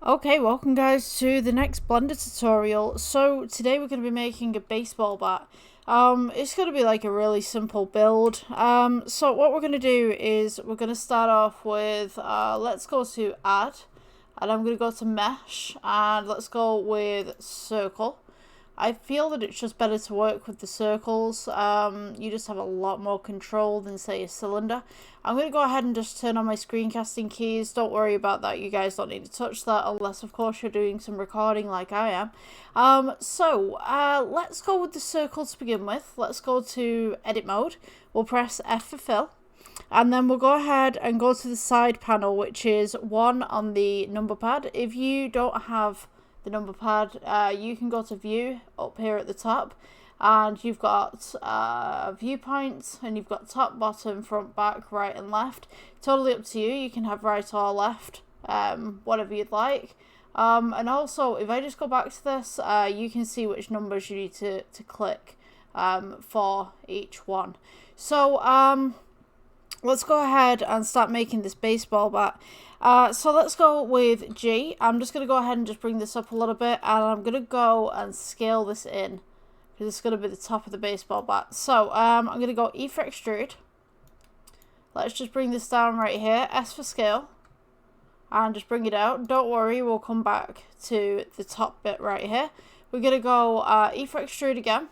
Okay, welcome guys to the next Blender tutorial. So today we're going to be making a baseball bat. It's going to be like a really simple build. So what we're going to do is we're going to start off with, let's go to add, and I'm going to go to mesh, and let's go with circle. I feel that it's just better to work with the circles. You just have a lot more control than, say, a cylinder. I'm going to go ahead and just turn on my screencasting keys. Don't worry about that. You guys don't need to touch that unless, of course, you're doing some recording like I am. Let's go with the circle to begin with. Let's go to edit mode. We'll press F for fill. And then we'll go ahead and go to the side panel, which is 1 on the number pad. If you don't have the number pad, you can go to view up here at the top, and you've got viewpoints, and you've got top, bottom, front, back, right and left. Totally up to you. You can have right or left, whatever you'd like. And also, if I just go back to this, you can see which numbers you need to click for each one. So let's go ahead and start making this baseball bat. So let's go with G. I'm just going to go ahead and just bring this up a little bit, and I'm going to go and scale this in, because it's going to be the top of the baseball bat. So I'm going to go E for extrude. Let's just bring this down right here, S for scale, and just bring it out. Don't worry, we'll come back to the top bit right here. We're going to go E for extrude again,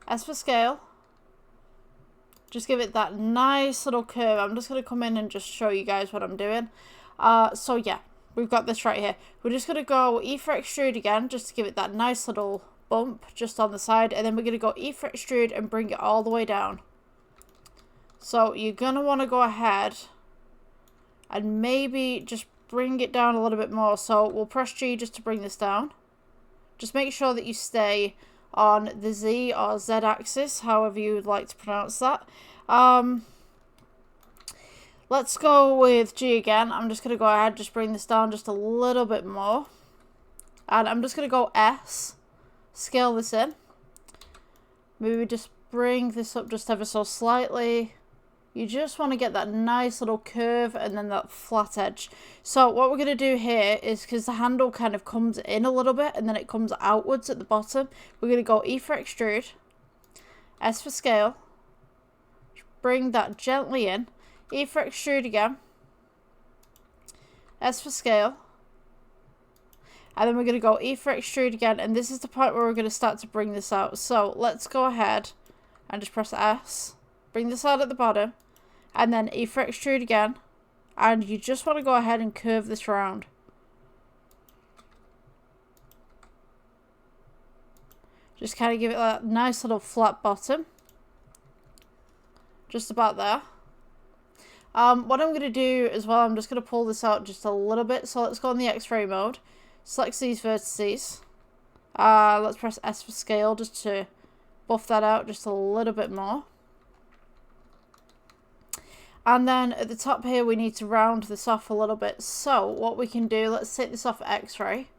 S for scale. Just give it that nice little curve. I'm just going to come in and just show you guys what I'm doing. So yeah, we've got this right here. We're just going to go E for extrude again, just to give it that nice little bump just on the side. And then we're going to go E for extrude and bring it all the way down. So you're going to want to go ahead and maybe just bring it down a little bit more. So we'll press G just to bring this down. Just make sure that you stay on the Z or Z axis, however you would like to pronounce that. Let's go with G again. I'm just going to go ahead, just bring this down just a little bit more. And I'm just going to go S, scale this in. Maybe just bring this up just ever so slightly. You just want to get that nice little curve and then that flat edge. So what we're going to do here is, because the handle kind of comes in a little bit and then it comes outwards at the bottom, we're going to go E for extrude, S for scale, bring that gently in, E for extrude again, S for scale, and then we're going to go E for extrude again, and this is the part where we're going to start to bring this out. So let's go ahead and just press S, bring this out at the bottom, and then E for extrude again, and you just want to go ahead and curve this round. Just kind of give it that nice little flat bottom. Just about there. What I'm going to do as well, I'm just going to pull this out just a little bit. So let's go in the X-ray mode. Select these vertices. Let's press S for scale just to buff that out just a little bit more. And then at the top here, we need to round this off a little bit. So what we can do, let's take this off X-ray.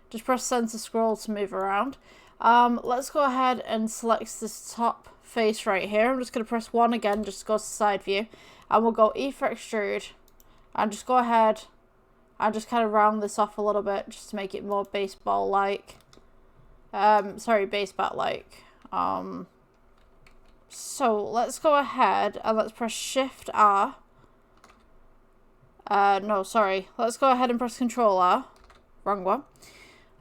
Just press center scroll to move around. Let's go ahead and select this top face right here. I'm just going to press 1 again, just to go to side view. And we'll go E for extrude. And just go ahead and just kind of round this off a little bit, just to make it more baseball-like. Sorry, base bat-like. So let's go ahead and let's press Shift R. No, sorry. Let's go ahead and press Control R. Wrong one.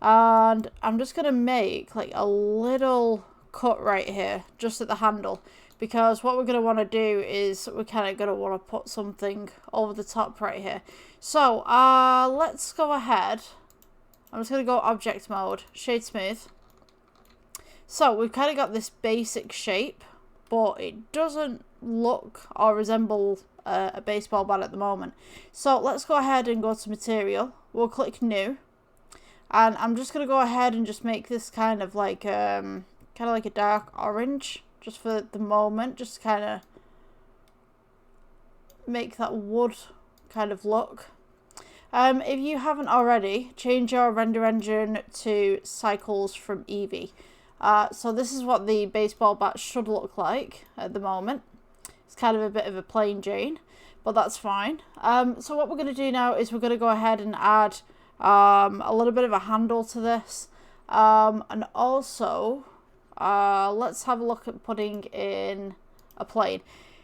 And I'm just going to make like a little cut right here, just at the handle. Because what we're going to want to do is we're kind of going to want to put something over the top right here. So let's go ahead. I'm just going to go Object Mode, Shade Smooth. So we've kind of got this basic shape, but it doesn't look or resemble a baseball bat at the moment. So let's go ahead and go to Material. We'll click New. And I'm just going to go ahead and just make this kind of like a dark orange, just for the moment, just to kind of make that wood kind of look. If you haven't already, change your render engine to Cycles from Eevee. So this is what the baseball bat should look like at the moment. It's kind of a bit of a plain Jane. but that's fine. So what we're going to do now is we're going to go ahead and add a little bit of a handle to this. And also, let's have a look at putting in a plane.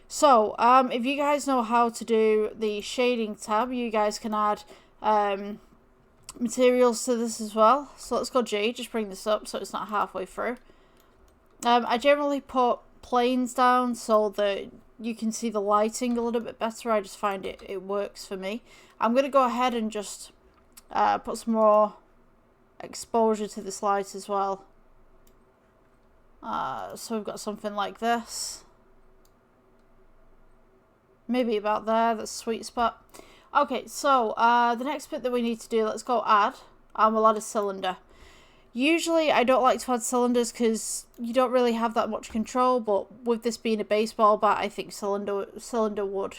So, if you guys know how to do the shading tab, you guys can add materials to this as well. So let's go G, just bring this up so it's not halfway through. I generally put planes down so that you can see the lighting a little bit better. I just find it works for me. I'm going to go ahead and just put some more exposure to this light as well. So we've got something like this. Maybe about there, that's a sweet spot. Okay, so the next bit that we need to do, let's go add, and we'll add a cylinder. Usually I don't like to add cylinders because you don't really have that much control, but with this being a baseball bat, I think cylinder would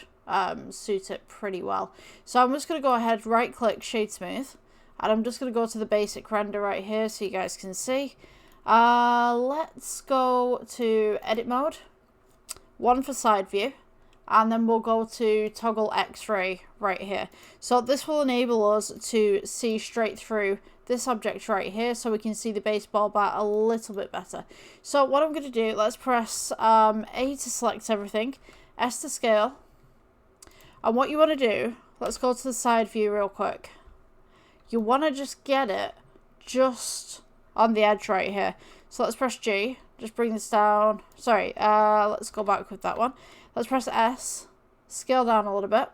suit it pretty well. So I'm just going to go ahead, right click, shade smooth, and I'm just going to go to the basic render right here so you guys can see. Let's go to edit mode, 1 for side view. And then we'll go to toggle X-ray right here. So this will enable us to see straight through this object right here so we can see the baseball bat a little bit better. So what I'm going to do, let's press A to select everything, S to scale. And what you want to do, let's go to the side view real quick. You want to just get it just on the edge right here. So let's press G, just bring this down. Sorry, let's go back with that one. Let's press S, scale down a little bit.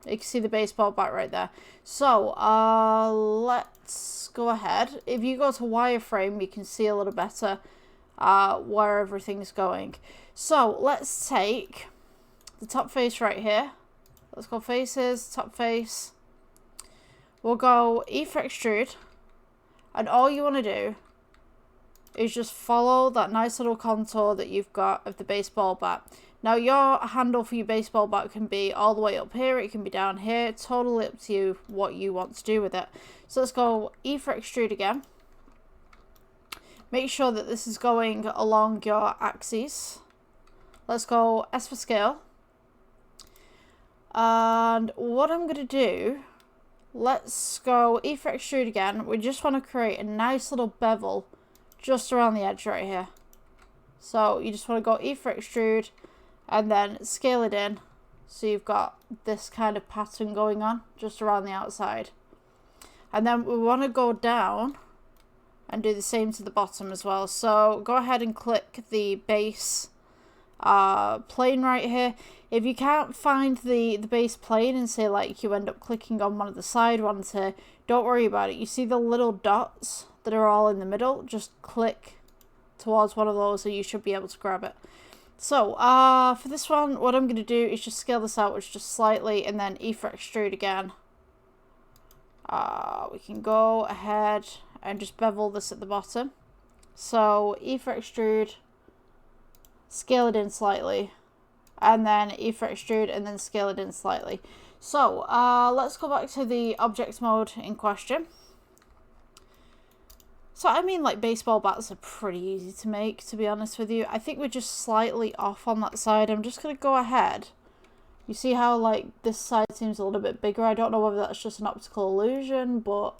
You can see the baseball bat right there. So, let's go ahead. If you go to wireframe, you can see a little better where everything's going. So, let's take the top face right here. Let's go faces, top face. We'll go E for extrude. And all you want to do is just follow that nice little contour that you've got of the baseball bat. Now your handle for your baseball bat can be all the way up here, it can be down here, totally up to you what you want to do with it. So let's go E for extrude again. Make sure that this is going along your axes. Let's go S for scale. And what I'm going to do, let's go E for extrude again. We just want to create a nice little bevel just around the edge right here. So you just want to go E for extrude and then scale it in so you've got this kind of pattern going on just around the outside. And then we want to go down and do the same to the bottom as well. So go ahead and click the base plane right here. If you can't find the base plane and say like you end up clicking on one of the side ones here, don't worry about it. You see the little dots that are all in the middle? Just click towards one of those and you should be able to grab it. So, for this one, what I'm going to do is just scale this outwards just slightly and then E for extrude again. We can go ahead and just bevel this at the bottom. So, E for extrude, scale it in slightly, and then E for extrude and then scale it in slightly. So, let's go back to the object mode in question. So, I mean, like, baseball bats are pretty easy to make, to be honest with you. I think we're just slightly off on that side. I'm just going to go ahead. You see how, like, this side seems a little bit bigger? I don't know whether that's just an optical illusion, but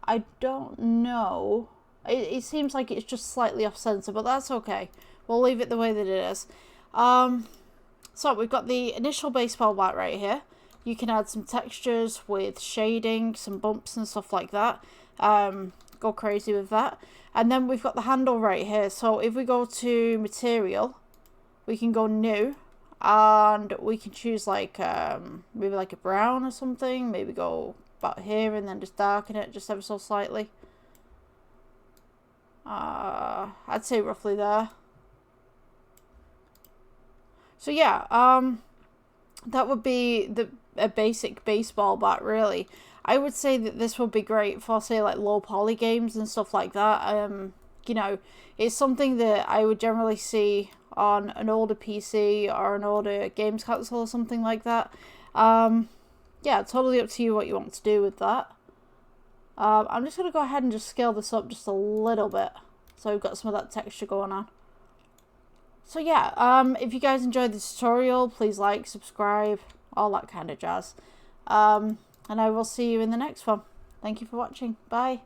I don't know. It seems like it's just slightly off center, but that's okay. We'll leave it the way that it is. So, we've got the initial baseball bat right here. You can add some textures with shading, some bumps and stuff like that. Go crazy with that. And then we've got the handle right here. So if we go to material, we can go new and we can choose like maybe like a brown or something. Maybe go about here and then just darken it just ever so slightly. I'd say roughly there. So yeah, that would be a basic baseball bat really. I would say that this would be great for, say, like low poly games and stuff like that. You know, it's something that I would generally see on an older PC or an older games console or something like that. Yeah, totally up to you what you want to do with that. I'm just going to go ahead and just scale this up just a little bit so we've got some of that texture going on. So yeah, if you guys enjoyed this tutorial, please like, subscribe, all that kind of jazz. And I will see you in the next one. Thank you for watching. Bye.